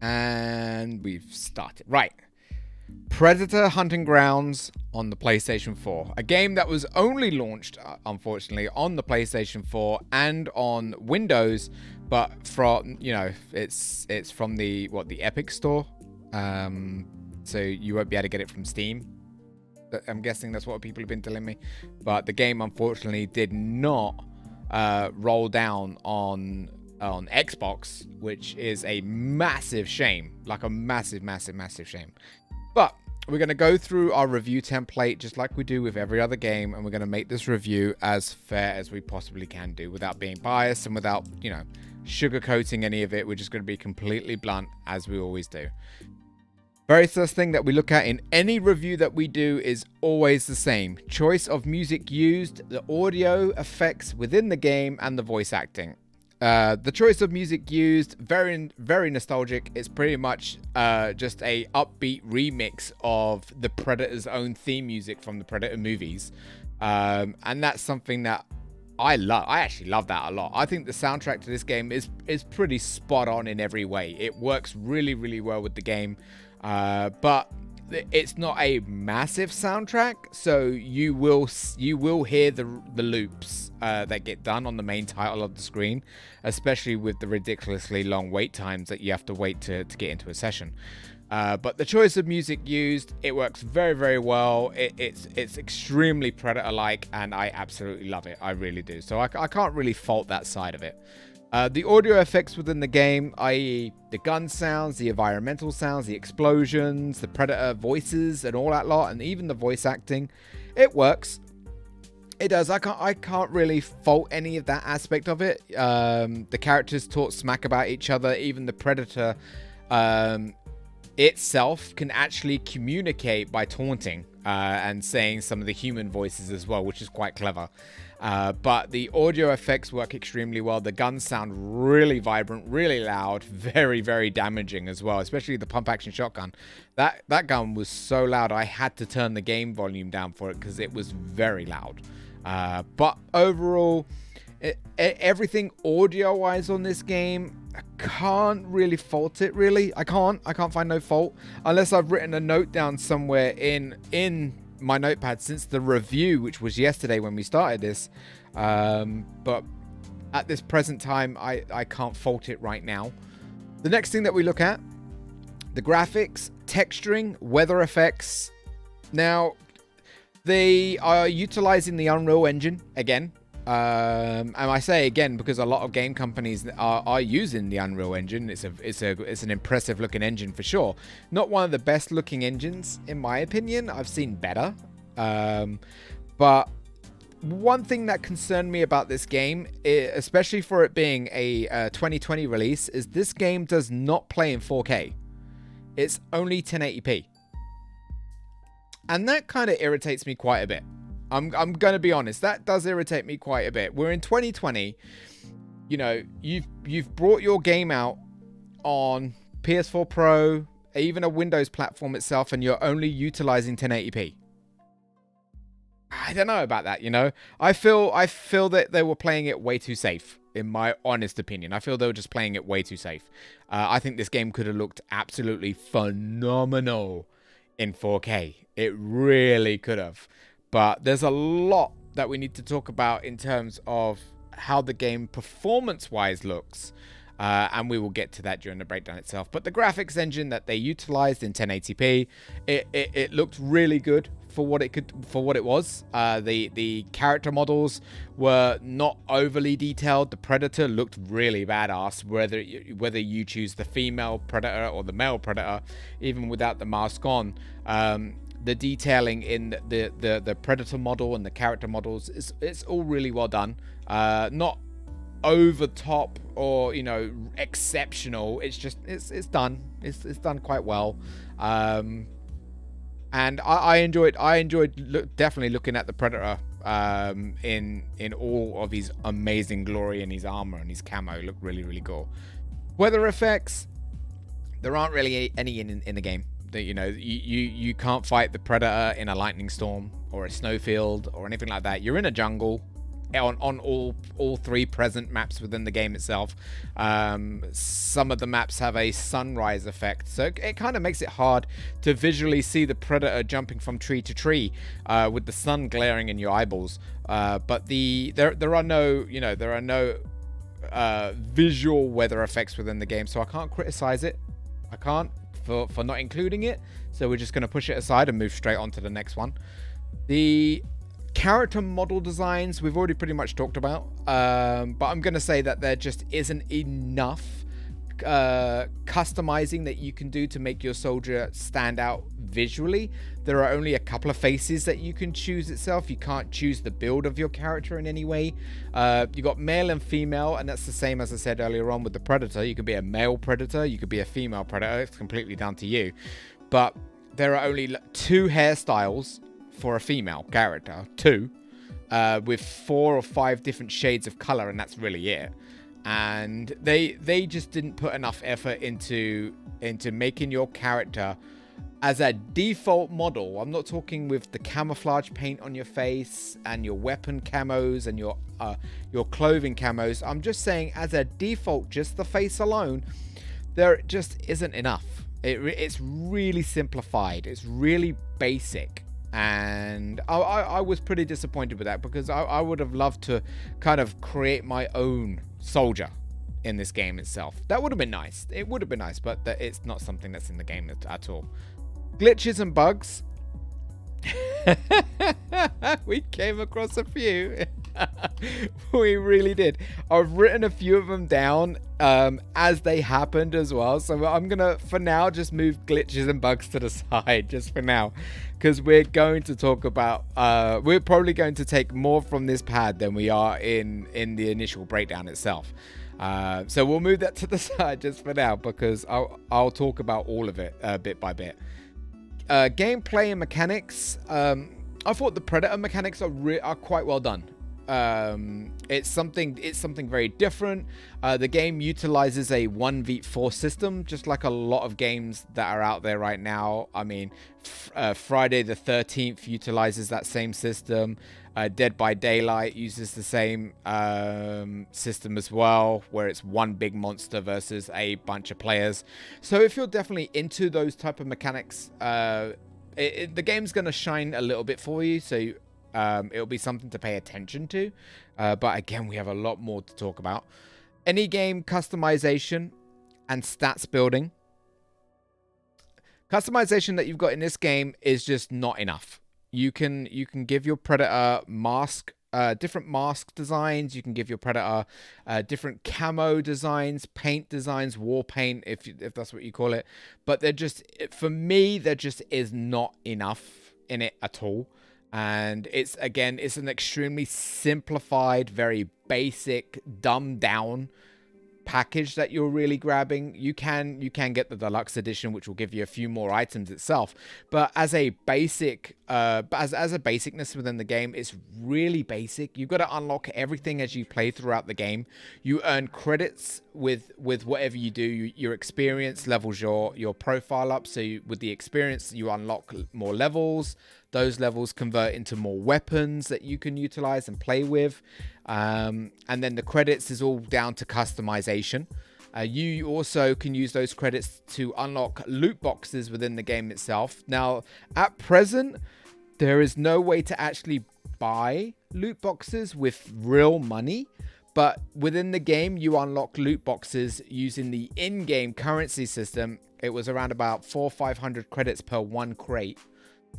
And we've started. Right. Predator Hunting Grounds on the PlayStation 4. A game that was only launched, unfortunately, on the PlayStation 4 and on Windows, but from, it's from the Epic Store. So you won't be able to get it from Steam. I'm guessing that's what people have been telling me. But the game, unfortunately, did not roll down on Xbox, which is a massive shame. Like a massive, massive, massive shame. But we're going to go through our review template just like we do with every other game, and we're going to make this review as fair as we possibly can do without being biased and without, sugarcoating any of it. We're just going to be completely blunt, as we always do. Very first thing that we look at in any review that we do is always the same. Choice of music used, the audio effects within the game, and the voice acting. The choice of music used, very, very nostalgic. It's pretty much just a upbeat remix of the Predator's own theme music from the Predator movies. And that's something that I love. I actually love that a lot. I think the soundtrack to this game is pretty spot on in every way. It works really, really well with the game. But it's not a massive soundtrack, so you will hear the loops that get done on the main title of the screen, especially with the ridiculously long wait times that you have to wait to get into a session. But the choice of music used, it works very, very well. It's extremely Predator-like, and I absolutely love it. I really do. So I can't really fault that side of it. The audio effects within the game, i.e. the gun sounds, the environmental sounds, the explosions, the Predator voices and all that lot, and even the voice acting, it works. It does. I can't really fault any of that aspect of it. The characters talk smack about each other. Even the Predator itself can actually communicate by taunting and saying some of the human voices as well, which is quite clever. But the audio effects work extremely well. The guns sound really vibrant, really loud, very, very damaging as well, especially the pump action shotgun. That gun was so loud I had to turn the game volume down for it because it was very loud. But overall, everything audio-wise on this game, I can't really fault it, really. I can't find no fault unless I've written a note down somewhere in my notepad since the review, which was yesterday when we started this. But at this present time, I can't fault it right now. The next thing that we look at, the graphics, texturing, weather effects. Now, they are utilizing the Unreal Engine again. And I say again because a lot of game companies are using the Unreal Engine. It's an impressive looking engine for sure. Not one of the best looking engines in my opinion. I've seen better. But one thing that concerned me about this game, especially for it being a 2020 release, is this game does not play in 4K. It's only 1080p. And that kind of irritates me quite a bit. I'm going to be honest. That does irritate me quite a bit. We're in 2020. You've brought your game out on PS4 Pro, even a Windows platform itself, and you're only utilizing 1080p. I don't know about that, I feel that they were playing it way too safe, in my honest opinion. I feel they were just playing it way too safe. I think this game could have looked absolutely phenomenal in 4K. It really could have. But there's a lot that we need to talk about in terms of how the game performance-wise looks. And we will get to that during the breakdown itself. But the graphics engine that they utilized in 1080p, it looked really good for what it was. The character models were not overly detailed. The Predator looked really badass, whether you choose the female Predator or the male Predator, even without the mask on. The detailing in the Predator model and the character models, it's all really well done. Not over top or exceptional. It's just it's done. It's done quite well. And I enjoyed definitely looking at the Predator in all of his amazing glory, and his armor and his camo look really, really cool. Weather effects, there aren't really any in the game. You can't fight the Predator in a lightning storm or a snowfield or anything like that. You're in a jungle. on all three present maps within the game itself. Some of the maps have a sunrise effect, so it kind of makes it hard to visually see the predator jumping from tree to tree with the sun glaring in your eyeballs. But there are no, you know, there are no visual weather effects within the game, so I can't criticize it. I can't for not including it. So we're just going to push it aside and move straight on to the next one. The character model designs we've already pretty much talked about, but I'm going to say that there just isn't enough customizing that you can do to make your soldier stand out visually. There are only a couple of faces that you can choose itself. You can't choose the build of your character in any way. You got male and female, and that's the same as I said earlier on with the predator. You could be a male predator, you could be a female predator. It's completely down to you. But there are only 2 hairstyles for a female character, 2, with 4 or 5 different shades of color, and that's really it. And they just didn't put enough effort into making your character as a default model. I'm not talking with the camouflage paint on your face and your weapon camos and your clothing camos. I'm just saying as a default, just the face alone, there just isn't enough. It's really simplified. It's really basic. And I was pretty disappointed with that, because I would have loved to kind of create my own soldier in this game itself. That would have been nice. It would have been nice, but it's not something that's in the game at all. Glitches and bugs. We came across a few. We really did. I've written a few of them down as they happened as well, so I'm gonna for now just move glitches and bugs to the side just for now, because we're going to talk about we're probably going to take more from this pad than we are in the initial breakdown itself. So we'll move that to the side just for now, because I'll talk about all of it bit by bit. Gameplay and mechanics. I thought the predator mechanics are quite well done. It's something very different. The game utilizes a 1v4 system, just like a lot of games that are out there right now. I mean, Friday the 13th utilizes that same system. Dead by Daylight uses the same system as well, where it's one big monster versus a bunch of players. So if you're definitely into those type of mechanics, the game's going to shine a little bit for you. So it'll be something to pay attention to. But again, we have a lot more to talk about. Any game customization and stats building. Customization that you've got in this game is just not enough. You can give your predator different mask designs. You can give your predator different camo designs, paint designs, war paint, if that's what you call it. But for me, there just is not enough in it at all. And it's an extremely simplified, very basic, dumbed down package that you're really grabbing. You can get the deluxe edition, which will give you a few more items itself, but as a basic as a basicness within the game, it's really basic. You've got to unlock everything as you play throughout the game. You earn credits with whatever you do. Your experience levels your profile up, so with the experience you unlock more levels. Those levels convert into more weapons that you can utilize and play with. And then the credits is all down to customization. You also can use those credits to unlock loot boxes within the game itself. Now, at present, there is no way to actually buy loot boxes with real money. But within the game, you unlock loot boxes using the in-game currency system. It was around about 400 or 500 credits per one crate.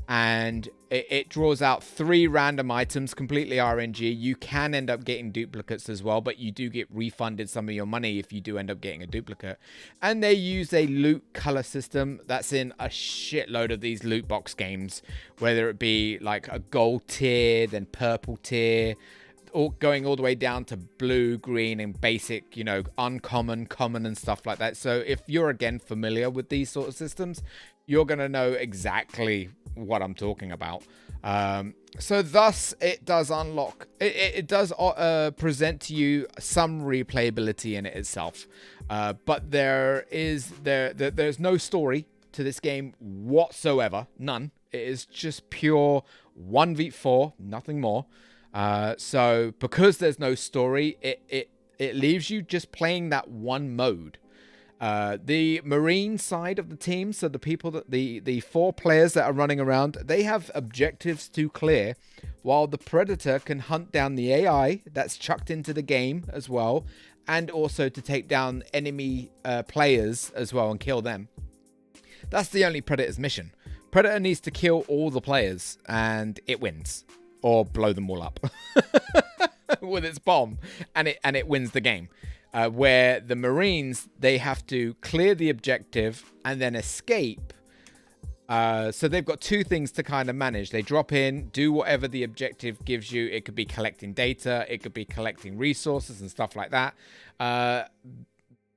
And it draws out 3 random items, completely RNG. You can end up getting duplicates as well, but you do get refunded some of your money if you do end up getting a duplicate. And they use a loot color system that's in a shitload of these loot box games, whether it be like a gold tier, then purple tier, going all the way down to blue, green, and basic, uncommon, common, and stuff like that. So if you're again familiar with these sort of systems, you're going to know exactly what I'm talking about. So thus it does unlock, it does present to you some replayability in it itself. But there's no story to this game whatsoever. None. It is just pure 1v4, nothing more. So because there's no story, it leaves you just playing that one mode. The Marine side of the team, so the people that the 4 players that are running around, they have objectives to clear, while the Predator can hunt down the AI that's chucked into the game as well, and also to take down enemy players as well and kill them. That's the only Predator's mission. Predator needs to kill all the players and it wins, or blow them all up with its bomb, and it wins the game. Where the Marines, they have to clear the objective and then escape. So they've got 2 things to kind of manage. They drop in, do whatever the objective gives you. It could be collecting data, it could be collecting resources and stuff like that.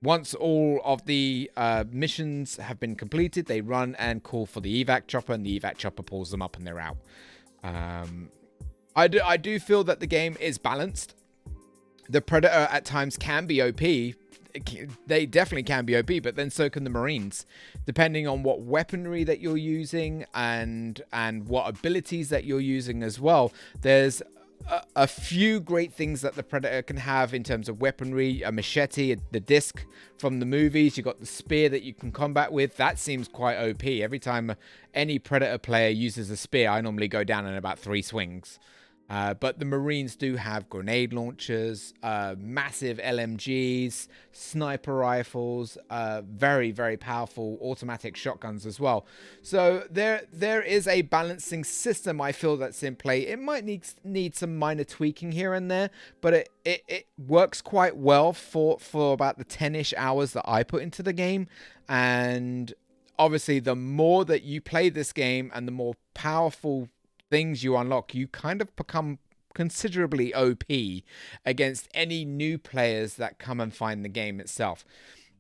Once all of the missions have been completed, they run and call for the evac chopper, and the evac chopper pulls them up and they're out. I do feel that the game is balanced. The Predator at times can be OP. They definitely can be OP, but then so can the Marines, depending on what weaponry that you're using and what abilities that you're using as well. There's a few great things that the Predator can have in terms of weaponry: a machete, the disc from the movies. You got the spear that you can combat with. That seems quite OP. Every time any Predator player uses a spear, I normally go down in about 3 swings. But the Marines do have grenade launchers, massive LMGs, sniper rifles, very, very powerful automatic shotguns as well. So there is a balancing system, I feel, that's in play. It might need some minor tweaking here and there, but it works quite well for about the 10-ish hours that I put into the game. And obviously, the more that you play this game and the more powerful things you unlock, you kind of become considerably OP against any new players that come and find the game itself.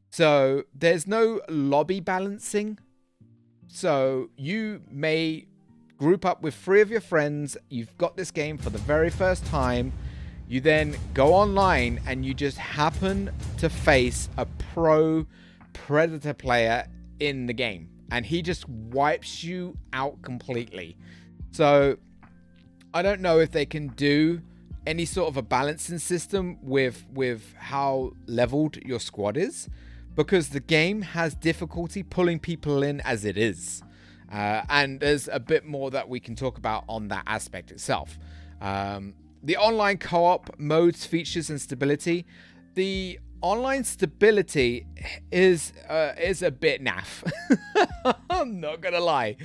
So there's no lobby balancing. So you may group up with 3 of your friends. You've got this game for the very first time. You then go online and you just happen to face a pro Predator player in the game, and he just wipes you out completely. So I don't know if they can do any sort of a balancing system with how leveled your squad is, because the game has difficulty pulling people in as it is. And there's a bit more that we can talk about on that aspect itself. The online co-op modes, features, and stability. The online stability is a bit naff. I'm not gonna lie.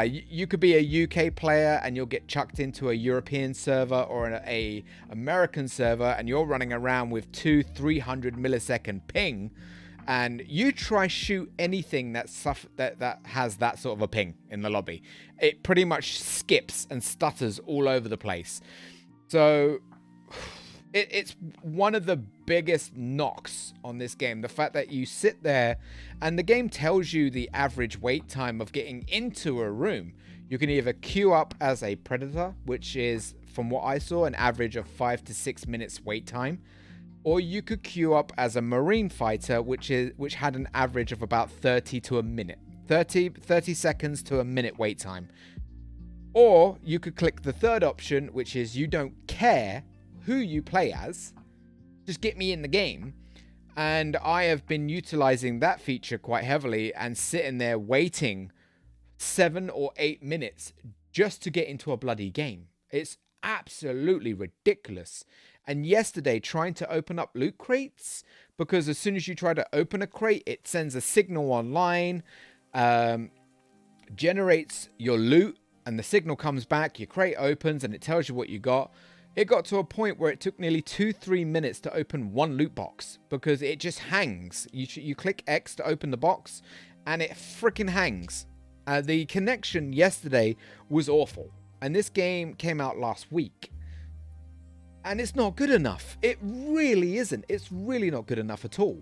You could be a UK player and you'll get chucked into a European server or a American server, and you're running around with 200-300 millisecond ping, and you try shoot anything that has that sort of a ping in the lobby. It pretty much skips and stutters all over the place. So it's one of the biggest knocks on this game, the fact that you sit there and the game tells you the average wait time of getting into a room. You can either queue up as a Predator, which is, from what I saw, an average of 5 to 6 minutes wait time, or you could queue up as a Marine fighter, which had an average of about 30 to a minute, 30 seconds to a minute wait time. Or you could click the third option, which is you don't care who you play as, just get me in the game. And I have been utilizing that feature quite heavily and sitting there waiting 7 or 8 minutes just to get into a bloody game. It's absolutely ridiculous. And yesterday, trying to open up loot crates, because as soon as you try to open a crate, it sends a signal online, generates your loot, and the signal comes back, your crate opens, and it tells you what you got. It got to a point where it took nearly 2-3 minutes to open one loot box, because it just hangs. You click X to open the box, and it freaking hangs. The connection yesterday was awful, and this game came out last week, and it's not good enough. It really isn't. It's really not good enough at all.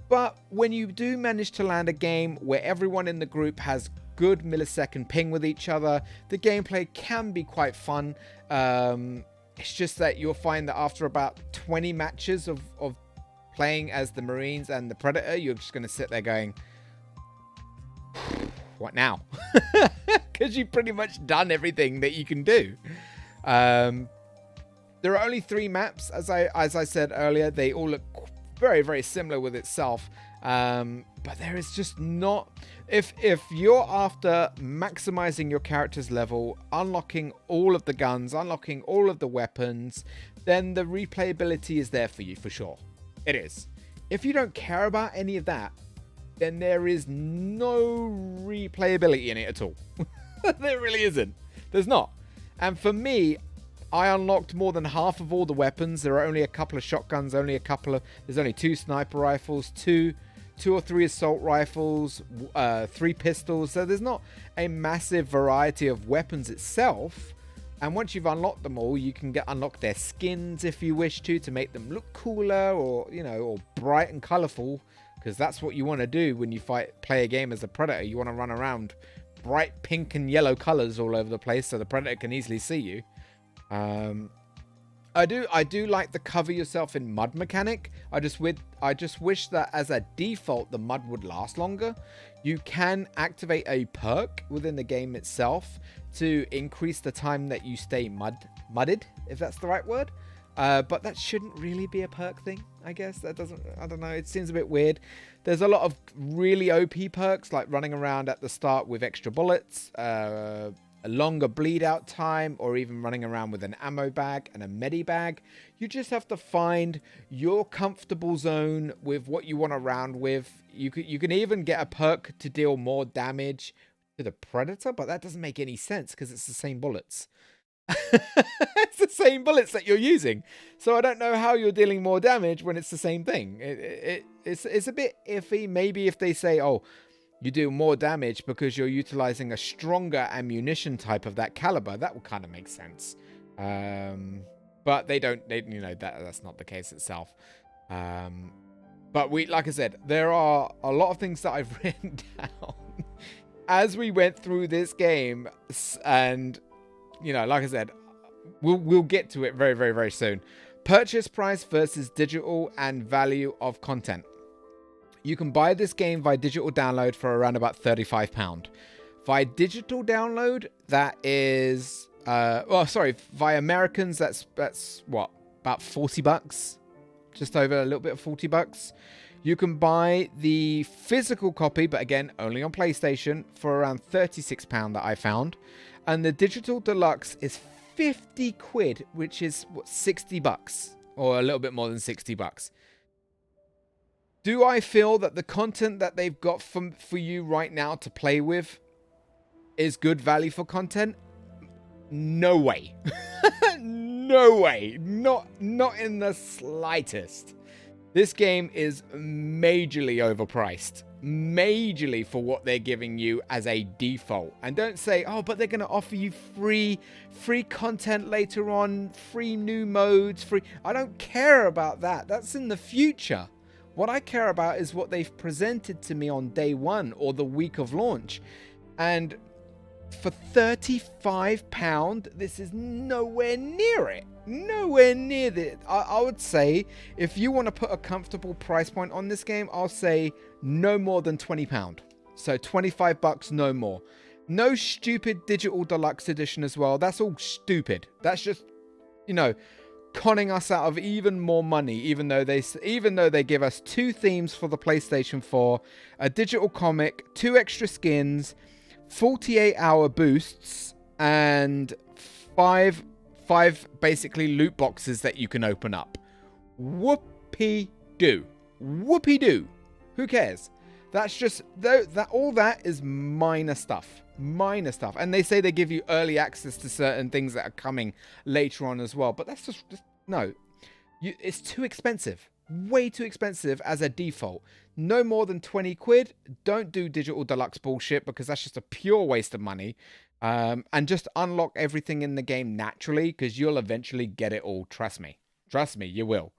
But when you do manage to land a game where everyone in the group has good millisecond ping with each other, the gameplay can be quite fun. It's just that you'll find that after about 20 matches of playing as the Marines and the Predator, you're just going to sit there going, what now? Because you've pretty much done everything that you can do. There are only 3 maps, as I said earlier. They all look very, very similar with itself. But there is just not... If you're after maximizing your character's level, unlocking all of the guns, unlocking all of the weapons, then the replayability is there for you, for sure. It is. If you don't care about any of that, then there is no replayability in it at all. There really isn't. There's not. And for me, I unlocked more than half of all the weapons. There are only a couple of shotguns, there's only 2 sniper rifles, 2 or 3 assault rifles, 3 pistols. So there's not a massive variety of weapons itself. And once you've unlocked them all, you can unlock their skins if you wish to make them look cooler, or, you know, or bright and colorful, because that's what you want to do when you play a game as a Predator. You want to run around bright pink and yellow colors all over the place so the Predator can easily see you. I do like the cover yourself in mud mechanic. I just wish that as a default the mud would last longer. You can activate a perk within the game itself to increase the time that you stay mudded, if that's the right word. But that shouldn't really be a perk thing, I guess. I don't know, it seems a bit weird. There's a lot of really OP perks, like running around at the start with extra bullets, a longer bleed out time, or even running around with an ammo bag and a medi bag. You just have to find your comfortable zone with what you want to round with. You can even get a perk to deal more damage to the Predator, but that doesn't make any sense because it's the same bullets. It's the same bullets that you're using, so I don't know how you're dealing more damage when it's the same thing. It's a bit iffy. Maybe if they say, oh, you do more damage because you're utilizing a stronger ammunition type of that caliber, that would kind of make sense. But they don't. You know, that's not the case itself. But like I said, there are a lot of things that I've written down as we went through this game, and you know, like I said, we'll get to it very, very, very soon. Purchase price versus digital and value of content. You can buy this game via digital download for around about £35. Via digital download, that is, via Americans, that's what, about $40, just over a little bit of $40. You can buy the physical copy, but again, only on PlayStation, for around £36 that I found. And the digital deluxe is 50 quid, which is what, $60, or a little bit more than $60. Do I feel that the content that they've got for you right now to play with is good value for content? No way. No way. Not in the slightest. This game is majorly overpriced. Majorly for what they're giving you as a default. And don't say, oh, but they're going to offer you free content later on, free new modes, free. I don't care about that. That's in the future. What I care about is what they've presented to me on day one or the week of launch. And for £35, this is nowhere near it. Nowhere near it. I would say, if you want to put a comfortable price point on this game, I'll say no more than £20. So $25, no more. No stupid digital deluxe edition as well. That's all stupid. That's just, you know, conning us out of even more money, even though they give us 2 themes for the PlayStation 4, a digital comic, 2 extra skins, 48-hour boosts, and 5 basically loot boxes that you can open up. Whoopie-doo. Whoopie-doo. Who cares? That's just all that is minor stuff. Minor stuff. And they say they give you early access to certain things that are coming later on as well. But that's just no. It's too expensive. Way too expensive as a default. No more than 20 quid. Don't do digital deluxe bullshit, because that's just a pure waste of money. And just unlock everything in the game naturally, because you'll eventually get it all. Trust me. Trust me, you will.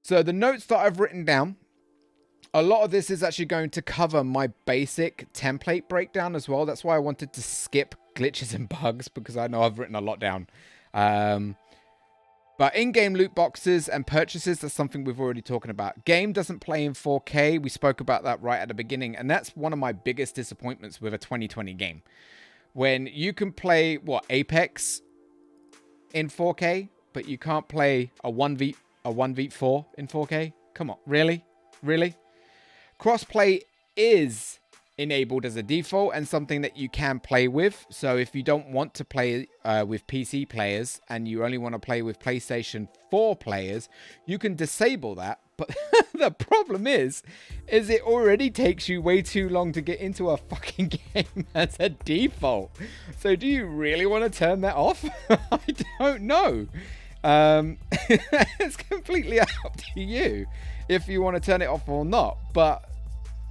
So the notes that I've written down, a lot of this is actually going to cover my basic template breakdown as well. That's why I wanted to skip glitches and bugs, because I know I've written a lot down. But in-game loot boxes and purchases, that's something we've already talked about. Game doesn't play in 4K. We spoke about that right at the beginning. And that's one of my biggest disappointments with a 2020 game. When you can play, Apex in 4K, but you can't play a 1v4 in 4K? Come on, really? Really? Crossplay is enabled as a default and something that you can play with. So if you don't want to play with PC players and you only want to play with PlayStation 4 players, you can disable that. But the problem is it already takes you way too long to get into a fucking game as a default. So do you really want to turn that off? I don't know. It's completely up to you if you want to turn it off or not. But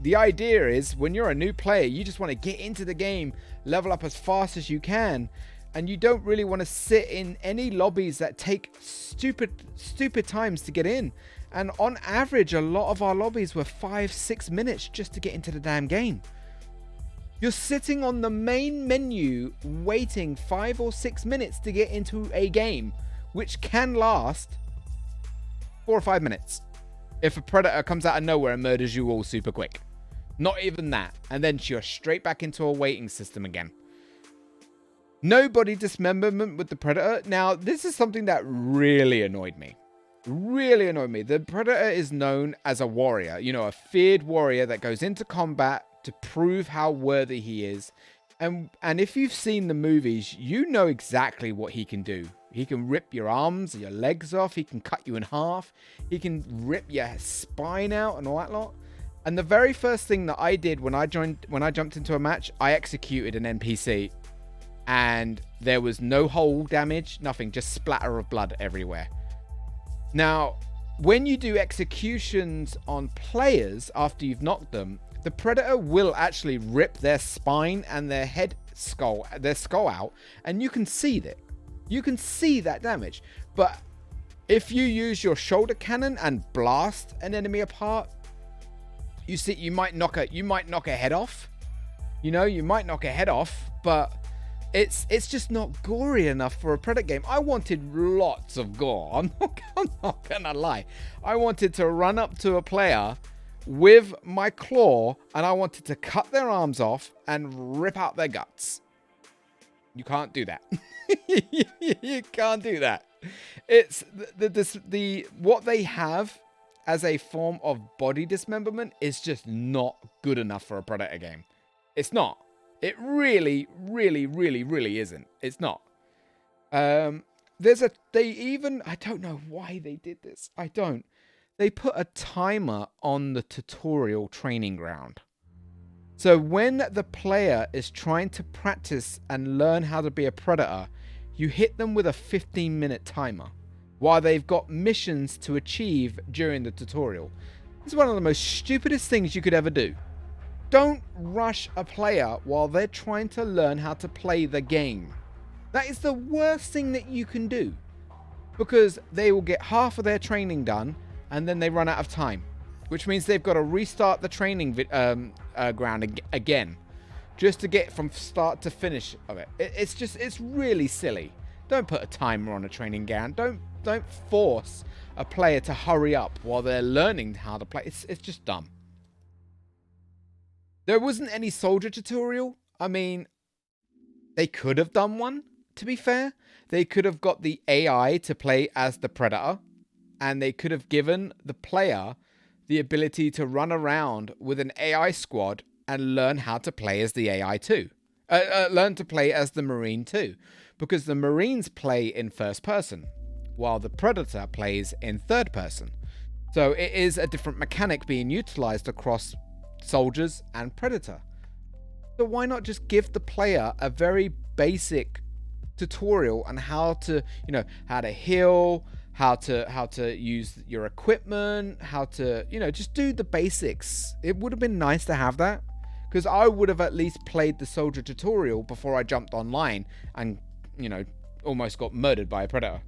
the idea is when you're a new player, you just want to get into the game, level up as fast as you can, and you don't really want to sit in any lobbies that take stupid times to get in. And on average, a lot of our lobbies were 5-6 minutes just to get into the damn game. You're sitting on the main menu waiting 5 or 6 minutes to get into a game, which can last 4 or 5 minutes if a predator comes out of nowhere and murders you all super quick. Not even that. And then you're straight back into a waiting system again. No body dismemberment with the predator. Now, this is something that really annoyed me. Really annoyed me. The predator is known as a warrior. You know, a feared warrior that goes into combat to prove how worthy he is. And if you've seen the movies, you know exactly what he can do. He can rip your arms, your legs off. He can cut you in half. He can rip your spine out and all that lot. And the very first thing that I did when I jumped into a match, I executed an NPC. And there was no hull damage, nothing, just splatter of blood everywhere. Now, when you do executions on players after you've knocked them, the predator will actually rip their spine and their skull out, and you can see that. You can see that damage. But if you use your shoulder cannon and blast an enemy apart, you might knock a head off. You know, you might knock a head off, but it's just not gory enough for a Predator game. I wanted lots of gore. I'm not gonna lie. I wanted to run up to a player with my claw and I wanted to cut their arms off and rip out their guts. You can't do that. You can't do that. It's the what they have as a form of body dismemberment is just not good enough for a Predator game. It's not. It really, really, really, really isn't. It's not. I don't know why they did this. I don't. They put a timer on the tutorial training ground. So when the player is trying to practice and learn how to be a Predator, you hit them with a 15-minute timer while they've got missions to achieve during the tutorial. It's one of the most stupidest things you could ever do. Don't rush a player while they're trying to learn how to play the game. That is the worst thing that you can do, because they will get half of their training done and then they run out of time, which means they've got to restart the training ground again just to get from start to finish of it. It's really silly. Don't put a timer on a training ground. Don't force a player to hurry up while they're learning how to play. It's just dumb. There wasn't any soldier tutorial. I mean, they could have done one, to be fair. They could have got the AI to play as the Predator, and they could have given the player the ability to run around with an AI squad and learn how to play as the AI too. Learn to play as the Marine too. Because the Marines play in first person, while the Predator plays in third person. So it is a different mechanic being utilized across soldiers and Predator. So why not just give the player a very basic tutorial on how to, how to heal, how to use your equipment, how to, just do the basics. It would have been nice to have that, because I would have at least played the soldier tutorial before I jumped online and, almost got murdered by a Predator.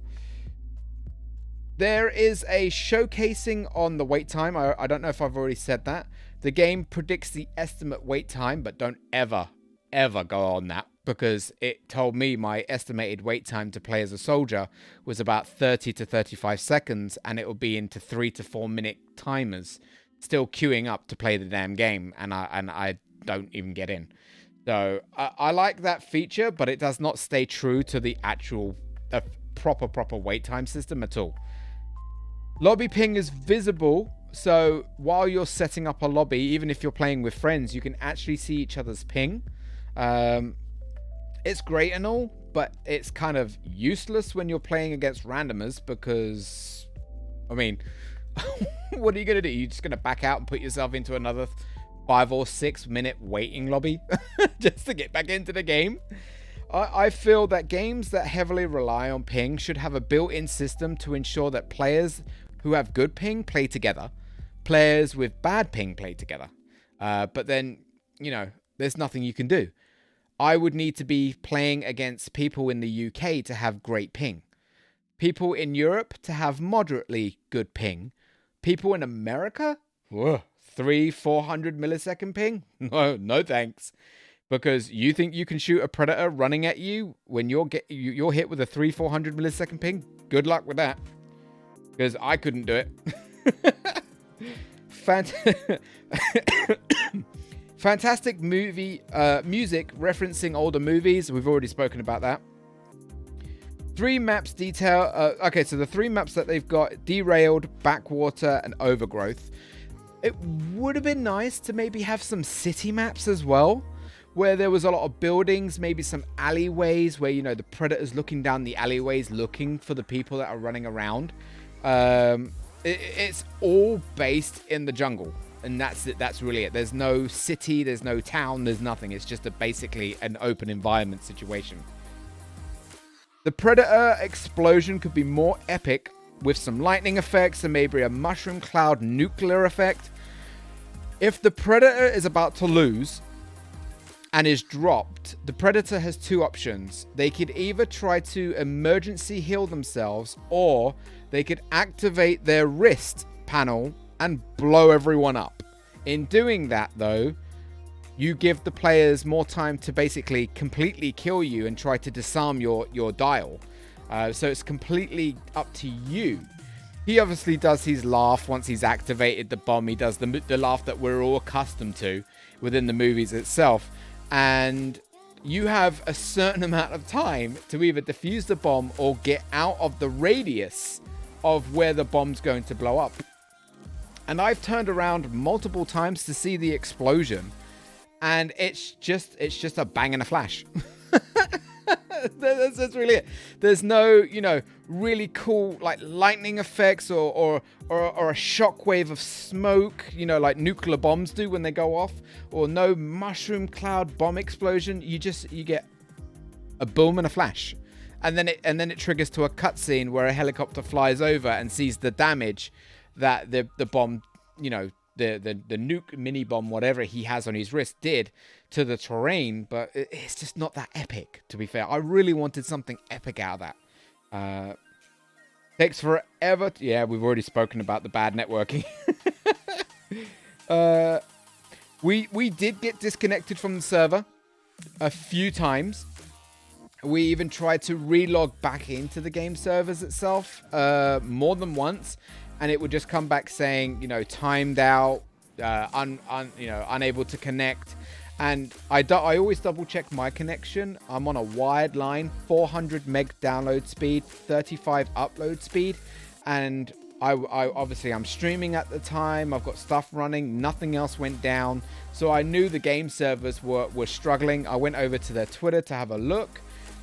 There is a showcasing on the wait time. I don't know if I've already said that. The game predicts the estimate wait time, but don't ever go on that, because it told me my estimated wait time to play as a soldier was about 30 to 35 seconds, and it will be into 3 to 4 minute timers still queuing up to play the damn game, and I don't even get in. So I like that feature, but it does not stay true to the actual proper wait time system at all. Lobby ping is visible, so while you're setting up a lobby, even if you're playing with friends, you can actually see each other's ping. It's great and all, but it's kind of useless when you're playing against randomers because, I mean, what are you going to do? You're just going to back out and put yourself into another 5 or 6 minute waiting lobby just to get back into the game? I feel that games that heavily rely on ping should have a built-in system to ensure that players who have good ping play together, players with bad ping play together. But then, you know, there's nothing you can do. I would need to be playing against people in the UK to have great ping, people in Europe to have moderately good ping, people in America, 300-400 millisecond ping. No thanks. Because you think you can shoot a predator running at you when you're hit with a 300-400 millisecond ping? Good luck with that. Because I couldn't do it. Fantastic movie music referencing older movies. We've already spoken about that. 3 maps detail. Okay, so the 3 maps that they've got: Derailed, Backwater, and Overgrowth. It would have been nice to maybe have some city maps as well, where there was a lot of buildings, maybe some alleyways where, you know, the predator's looking down the alleyways looking for the people that are running around. It's all based in the jungle, and that's it. That's really it. There's no city, there's no town, there's nothing. It's just basically an open environment situation. The predator explosion could be more epic with some lightning effects and maybe a mushroom cloud nuclear effect. If the predator is about to lose and is dropped, the predator has 2 options. They could either try to emergency heal themselves, or they could activate their wrist panel and blow everyone up. In doing that, though, you give the players more time to basically completely kill you and try to disarm your dial. So it's completely up to you. He obviously does his laugh once he's activated the bomb. He does the laugh that we're all accustomed to within the movies itself. And you have a certain amount of time to either defuse the bomb or get out of the radius of where the bomb's going to blow up. And I've turned around multiple times to see the explosion, and it's just a bang and a flash. That's really it. There's no, you know, really cool like lightning effects or a shockwave of smoke, you know, like nuclear bombs do when they go off, or no mushroom cloud bomb explosion. You get a boom and a flash, and then it triggers to a cutscene where a helicopter flies over and sees the damage that the bomb, you know, the nuke mini bomb, whatever he has on his wrist, did to the terrain. But it's just not that epic, to be fair. I really wanted something epic out of that. Takes forever. Yeah, we've already spoken about the bad networking. We did get disconnected from the server a few times. We even tried to relog back into the game servers itself more than once, and it would just come back saying, you know, timed out, unable to connect. And I always double check my connection. I'm on a wired line, 400 meg download speed, 35 upload speed, and I obviously I'm streaming at the time. I've got stuff running. Nothing else went down, so I knew the game servers were struggling. I went over to their Twitter to have a look.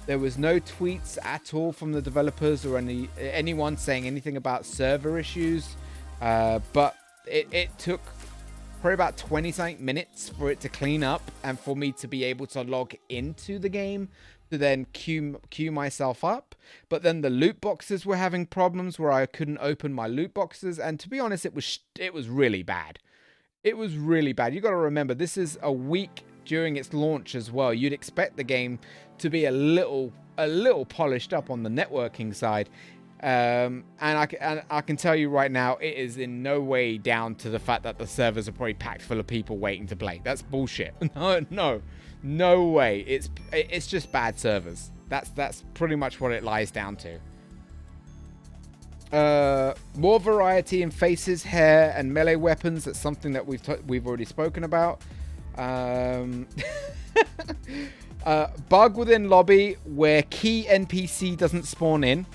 There was no tweets at all from the developers or anyone saying anything about server issues. But it took probably about 20-something minutes for it to clean up and for me to be able to log into the game to then queue myself up. But then the loot boxes were having problems where I couldn't open my loot boxes. And to be honest, it was really bad. It was really bad. You got to remember, this is a week during its launch as well. You'd expect the game to be a little polished up on the networking side. And I can tell you right now, it is in no way down to the fact that the servers are probably packed full of people waiting to play. That's bullshit. No way. It's just bad servers. That's pretty much what it lies down to. More variety in faces, hair, and melee weapons. That's something that we've already spoken about. Bug within lobby where key NPC doesn't spawn in.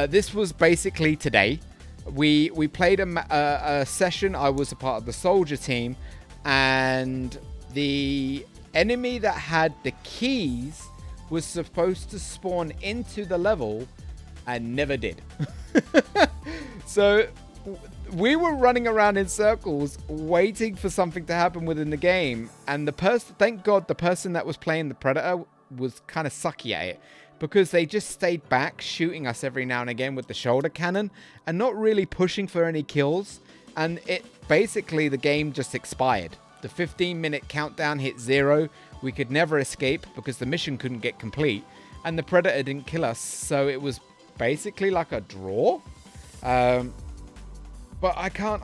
This was basically today. We played a session. I was a part of the soldier team, and the enemy that had the keys was supposed to spawn into the level and never did. So we were running around in circles waiting for something to happen within the game, and thank God the person that was playing the Predator was kind of sucky at it, because they just stayed back shooting us every now and again with the shoulder cannon and not really pushing for any kills. And it basically, the game just expired. The 15-minute countdown hit 0. We could never escape because the mission couldn't get complete, and the Predator didn't kill us, so it was basically like a draw. But I can't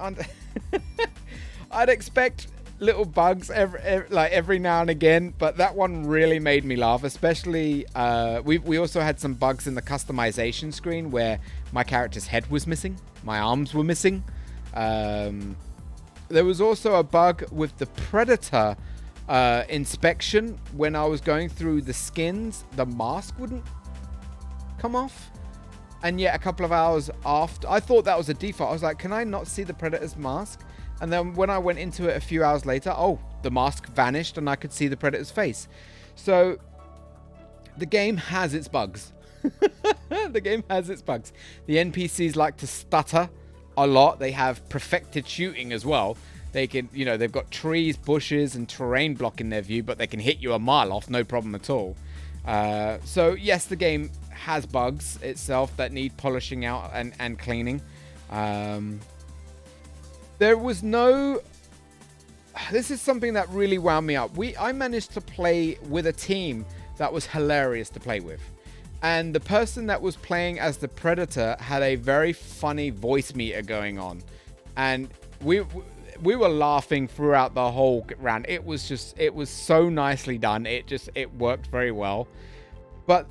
I'd expect little bugs every now and again, but that one really made me laugh. Especially we also had some bugs in the customization screen where my character's head was missing, my arms were missing. There was also a bug with the Predator inspection. When I was going through the skins, the mask wouldn't come off. And yet a couple of hours after, I thought that was a default. I was like, can I not see the Predator's mask? And then when I went into it a few hours later, oh, the mask vanished and I could see the Predator's face. So the game has its bugs. The game has its bugs. The NPCs like to stutter a lot. They have perfected shooting as well. They can, they've got trees, bushes, and terrain blocking their view, but they can hit you a mile off, no problem at all. So yes, the game has bugs itself that need polishing out and cleaning. There was no... This is something that really wound me up. I managed to play with a team that was hilarious to play with. And the person that was playing as the Predator had a very funny voice meter going on. And we were laughing throughout the whole round. It was so nicely done. It worked very well. But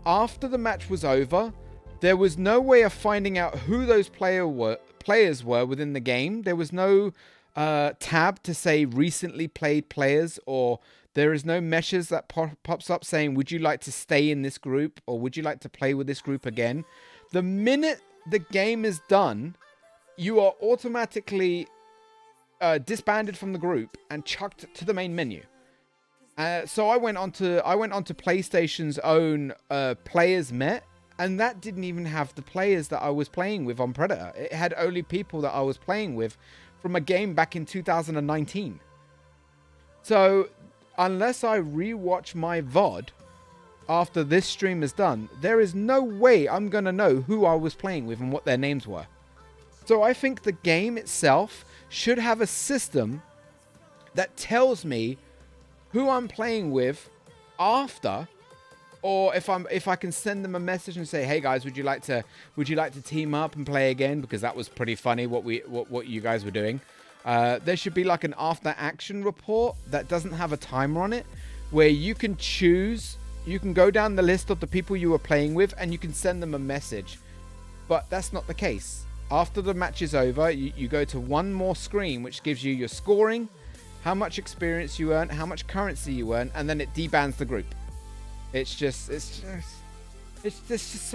after the match was over, there was no way of finding out who those players were within the game. There was no tab to say recently played players, or there is no message that pops up saying, would you like to stay in this group, or would you like to play with this group again? The minute the game is done, you are automatically disbanded from the group and chucked to the main menu. So I went onto PlayStation's own Players Met, and that didn't even have the players that I was playing with on Predator. It had only people that I was playing with from a game back in 2019. So unless I rewatch my VOD after this stream is done, there is no way I'm going to know who I was playing with and what their names were. So I think the game itself should have a system that tells me who I'm playing with after, or if I can send them a message and say, hey guys, would you like to team up and play again, because that was pretty funny what you guys were doing. There should be like an after action report that doesn't have a timer on it, where you can go down the list of the people you were playing with and you can send them a message. But that's not the case. After the match is over, you go to one more screen which gives you your scoring, how much experience you earn, how much currency you earn, and then it debans the group. It's just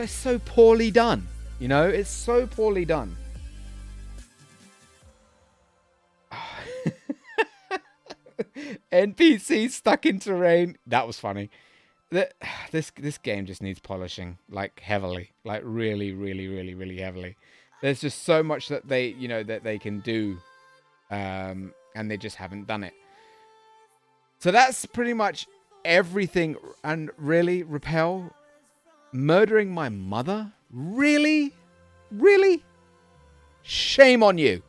so poorly done. It's so poorly done. NPCs stuck in terrain. That was funny. This game just needs polishing, like heavily, like really, really, really, really heavily. There's just so much that they can do, and they just haven't done it. So that's pretty much everything. And really, Repel, murdering my mother? Really? Shame on you.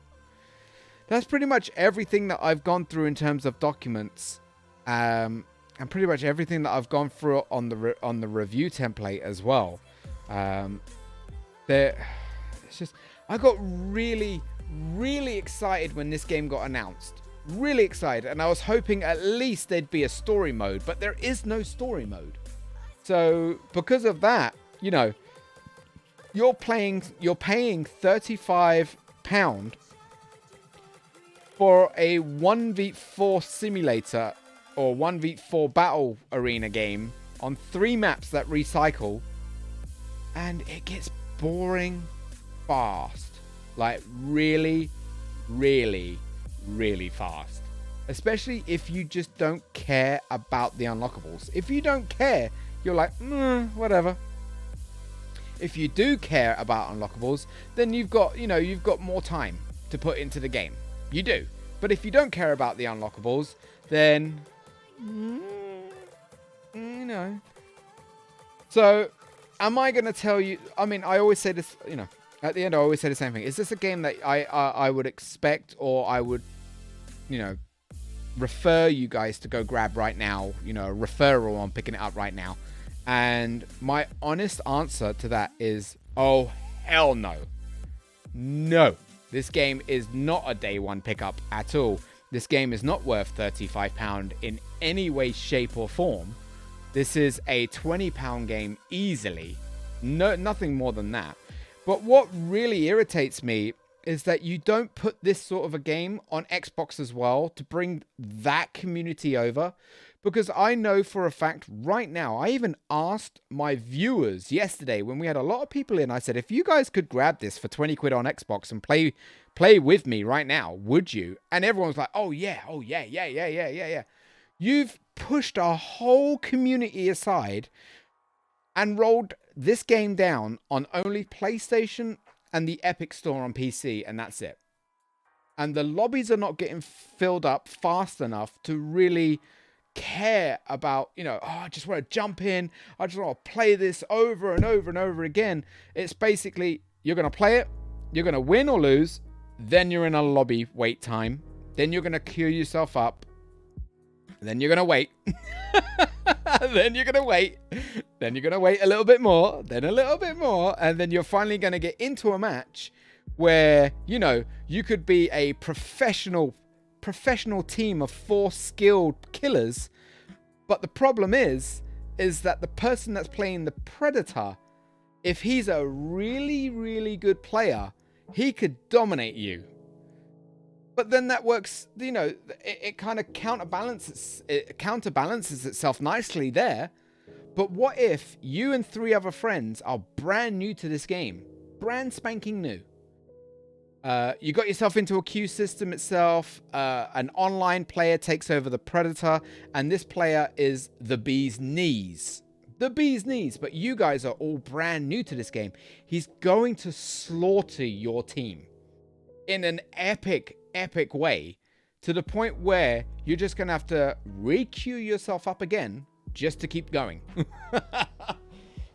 That's pretty much everything that I've gone through in terms of documents, and pretty much everything that I've gone through on the review template as well. It's just, I got really, really excited when this game got announced. Really excited, and I was hoping at least there'd be a story mode, but there is no story mode. So because of that, you're paying £35 for a 1v4 simulator or 1v4 battle arena game on 3 maps that recycle, and it gets boring fast. Like really, really, really fast. Especially if you just don't care about the unlockables. If you don't care, you're like, whatever. If you do care about unlockables, then you've got more time to put into the game. You do. But if you don't care about the unlockables, then, So, am I going to tell you, I mean, I always say this, at the end, I always say the same thing. Is this a game that I would expect, or I would, refer you guys to go grab right now, a referral on picking it up right now? And my honest answer to that is, oh, hell no. No, this game is not a day one pickup at all. This game is not worth £35 in any way, shape or form. This is a £20 game easily. No, nothing more than that. But what really irritates me is that you don't put this sort of a game on Xbox as well to bring that community over. Because I know for a fact right now, I even asked my viewers yesterday when we had a lot of people in, I said, if you guys could grab this for 20 quid on Xbox and play with me right now, would you? And everyone's like, oh yeah. You've pushed our whole community aside and rolled this game down on only PlayStation and the Epic Store on PC, and that's it. And the lobbies are not getting filled up fast enough to really care about, I just want to jump in. I just want to play this over and over and over again. It's basically, you're going to play it, you're going to win or lose, then you're in a lobby wait time, then you're going to queue yourself up, then you're going to wait, then you're going to wait, then you're going to wait a little bit more, then a little bit more, and then you're finally going to get into a match where, you could be a professional team of 4 skilled killers, but the problem is that the person that's playing the Predator, if he's a really, really good player, he could dominate you. But then that works, it kind of counterbalances itself nicely there. But what if you and 3 other friends are brand new to this game, brand spanking new? You got yourself into a queue system itself. An online player takes over the Predator, and this player is the bee's knees. The bee's knees, but you guys are all brand new to this game. He's going to slaughter your team in an epic way, to the point where you're just going to have to re-queue yourself up again just to keep going.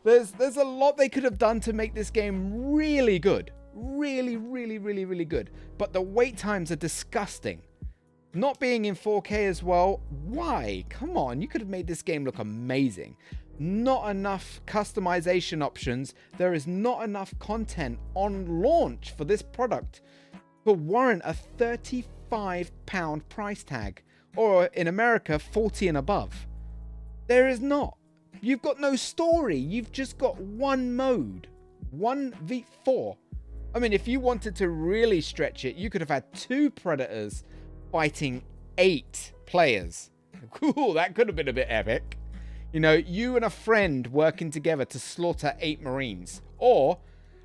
There's a lot they could have done to make this game really good. Really, really, really, really good. But the wait times are disgusting. Not being in 4K as well. Why? Come on, you could have made this game look amazing. Not enough customization options. There is not enough content on launch for this product to warrant a £35 price tag. Or in America, 40 and above. There is not. You've got no story. You've just got one mode. 1v4. I mean, if you wanted to really stretch it, you could have had 2 Predators fighting 8 players. Cool, that could have been a bit epic. You and a friend working together to slaughter 8 Marines. Or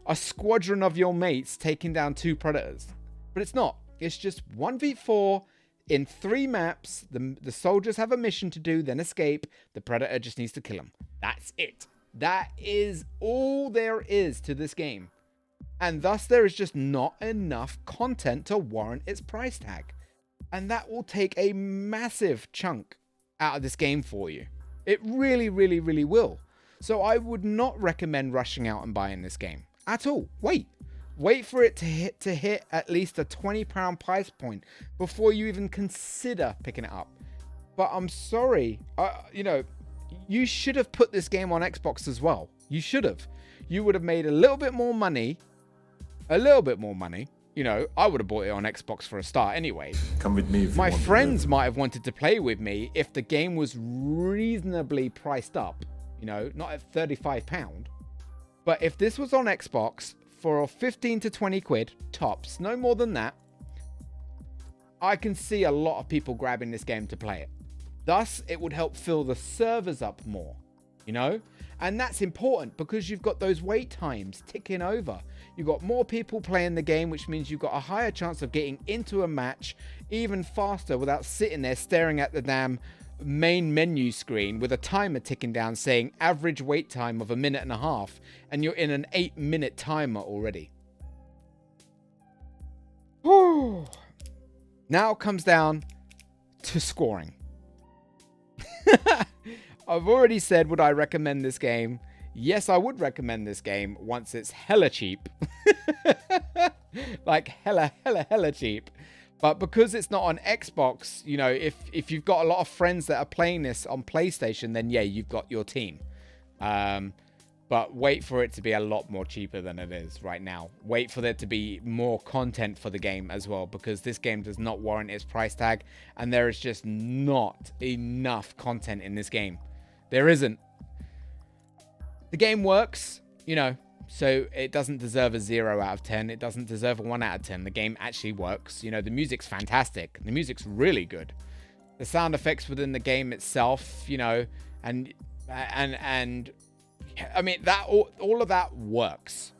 a squadron of your mates taking down 2 Predators. But it's not. It's just 1v4 in 3 maps. The soldiers have a mission to do, then escape. The Predator just needs to kill them. That's it. That is all there is to this game. And thus there is just not enough content to warrant its price tag. And that will take a massive chunk out of this game for you. It really, really, really will. So I would not recommend rushing out and buying this game at all. Wait for it to hit at least a £20 price point before you even consider picking it up. But I'm sorry, you should have put this game on Xbox as well. You should have. You would have made a little bit more money. I would have bought it on Xbox for a start anyway. Come with me. My friends might have wanted to play with me if the game was reasonably priced up, not at £35. But if this was on Xbox for 15 to 20 quid, tops, no more than that, I can see a lot of people grabbing this game to play it. Thus, it would help fill the servers up more. you know? And that's important because you've got those wait times ticking over. You've got more people playing the game, which means you've got a higher chance of getting into a match even faster without sitting there staring at the damn main menu screen with a timer ticking down saying average wait time of 1.5 minutes, and you're in an 8-minute timer already. Now it comes down to scoring. I've already said, would I recommend this game? Yes, I would recommend this game once it's hella cheap. Like hella cheap. But because it's not on Xbox, you know, if you've got a lot of friends that are playing this on PlayStation, then yeah, you've got your team. But wait for it to be a lot more cheaper than it is right now. Wait for there to be more content for the game as well, because this game does not warrant its price tag, and there is just not enough content in this game. There isn't. The game works, you know, so it doesn't deserve a 0 out of 10. It doesn't deserve a 1 out of 10. The game actually works. You know, the music's fantastic. The music's really good. The sound effects within the game itself, you know, and I mean, that all of that works.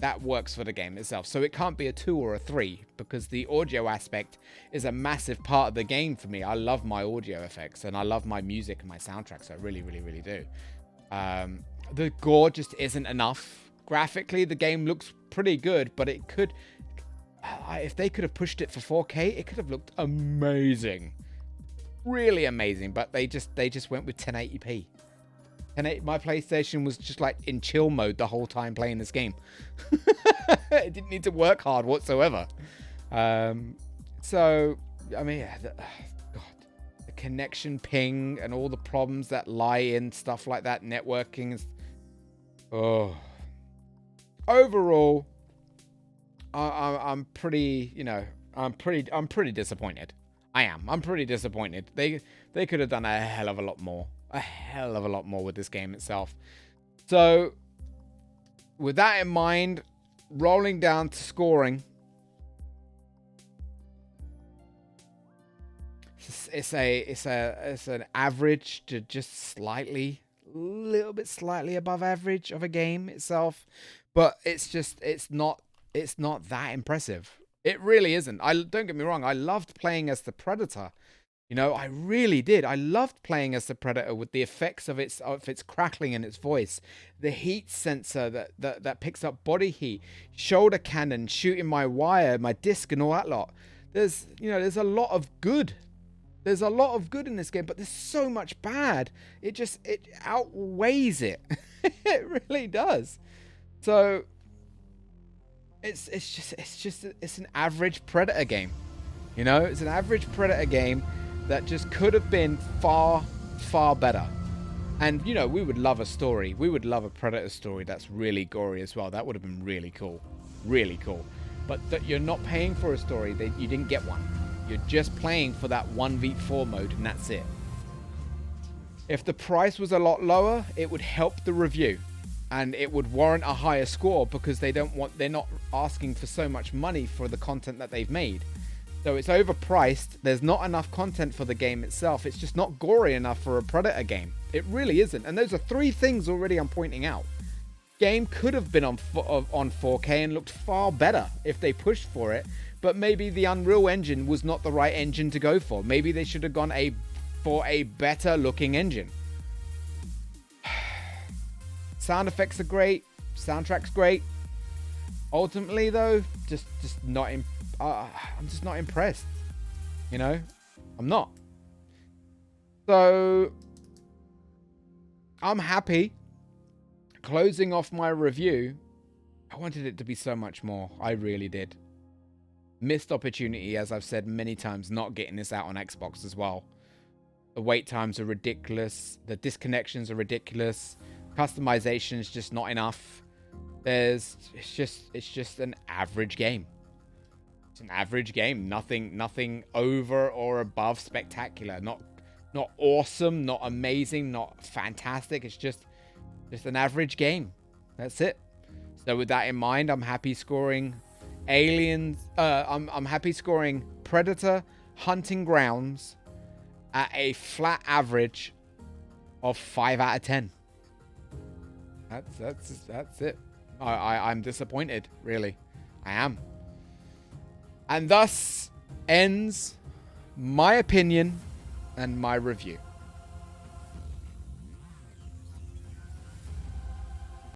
That works for the game itself. So it can't be a 2 or a 3 because the audio aspect is a massive part of the game for me. I love my audio effects and I love my music and my soundtracks. I really do. The gore just isn't enough. Graphically, the game looks pretty good, but it could... if they could have pushed it for 4K, it could have looked amazing. Really amazing. But they just went with 1080p. And my PlayStation was just like in chill mode the whole time playing this game. It didn't need to work hard whatsoever. So, I mean, yeah, the connection ping and all the problems that lie in stuff like that, networking. Overall, I'm pretty, you know, I'm pretty disappointed. I'm pretty disappointed. They could have done a hell of a lot more. A hell of a lot more with this game itself. So, with that in mind, rolling down to scoring, it's an average to just a little bit slightly above average of a game itself, but it's not that impressive. It really isn't. Don't get me wrong. I loved playing as the Predator. You know, I really did. I loved playing as the Predator with the effects of its crackling in its voice, the heat sensor that picks up body heat, shoulder cannon, shooting my wire, my disc, and all that lot. There's a lot of good. There's a lot of good in this game, but there's so much bad. It outweighs it. It really does. So it's an average Predator game. You know, it's an average Predator game that just could have been far better. And, you know, we would love a story. We would love a Predator story that's really gory as well. That would have been really cool. Really cool. But that you're not paying for a story. That you didn't get one. You're just playing for that 1v4 mode, and that's it. If the price was a lot lower, it would help the review. And it would warrant a higher score because they're not asking for so much money for the content that they've made. So it's overpriced. There's not enough content for the game itself. It's just not gory enough for a Predator game. It really isn't. And those are 3 things already I'm pointing out. Game could have been on 4K and looked far better if they pushed for it. But maybe the Unreal Engine was not the right engine to go for. Maybe they should have gone for a better looking engine. Sound effects are great. Soundtrack's great. Ultimately, though, just not I'm just not impressed. You know, I'm not. So I'm happy. Closing off my review, I wanted it to be so much more. I really did. Missed opportunity, as I've said many times, not getting this out on Xbox as well. The wait times are ridiculous. The disconnections are ridiculous. Customization is just not enough. It's just an average game. It's an average game. Nothing over or above spectacular. Not awesome, not amazing, not fantastic. It's just an average game. That's it. So with that in mind, I'm happy scoring Aliens. I'm happy scoring Predator Hunting Grounds at a flat average of 5 out of 10. That's it. I'm disappointed, really. I am. And thus ends my opinion and my review.